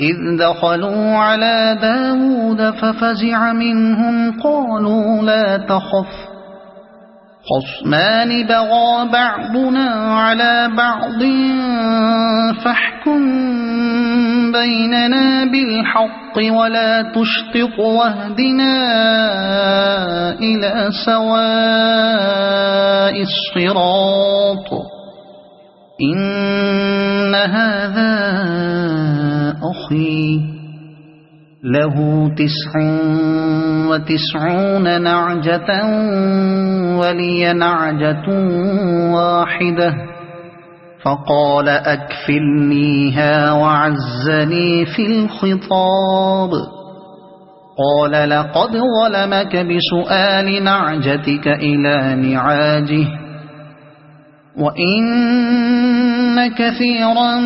إذ دخلوا على داود ففزع منهم قالوا لا تخف خصمان بغى بعضنا على بعض فاحكم بيننا بالحق ولا تشطط واهدنا إلى سواء الصراط إن هذا أخي له 99 نعجة ولي نعجة واحدة فقال أكفلنيها وعزني في الخطاب قال لقد ظلمك بسؤال نعجتك إلى نعاجه وإن كثيرا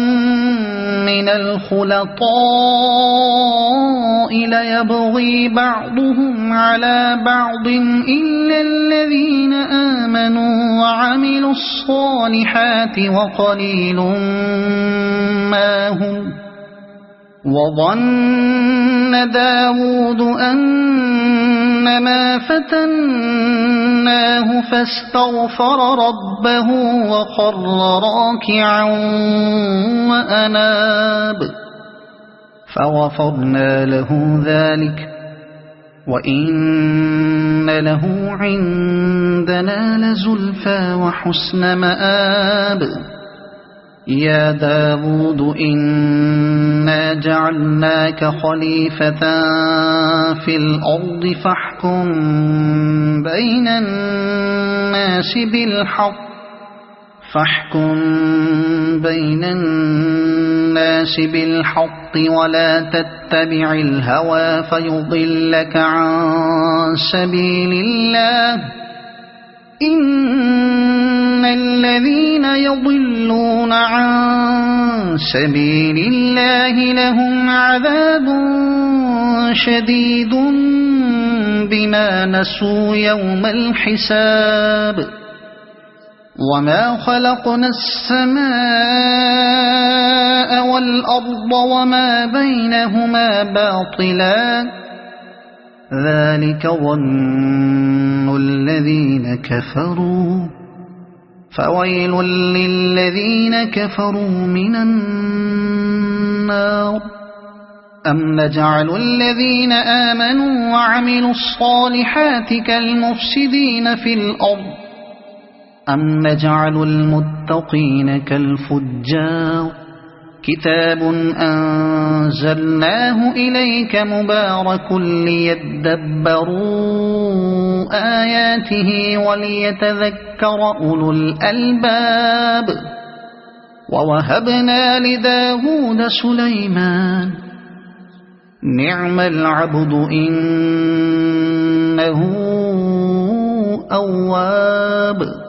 من الخلطاء ليبغي بعضهم على بعض إلا الذين آمنوا وعملوا الصالحات وقليل ما هم وظن داود أنما فتناه فاستغفر ربه وخر راكعا وأناب فغفرنا له ذلك وإن له عندنا لزلفى وحسن مآب يا داود إنا جعلناك خليفة في الأرض فاحكم بين الناس بالحق ولا تتبع الهوى فيضلك عن سبيل الله إن الذين يضلون عن سبيل الله لهم عذاب شديد بما نسوا يوم الحساب وما خلقنا السماء والأرض وما بينهما باطلا ذلك ظن الذين كفروا فويل للذين كفروا من النار أم نجعل الذين آمنوا وعملوا الصالحات كالمفسدين في الأرض أم نجعل المتقين كالفجار كتاب أنزلناه إليك مبارك ليدبروا آياته وليتذكر أولو الألباب ووهبنا لداود سليمان نعم العبد إنه أواب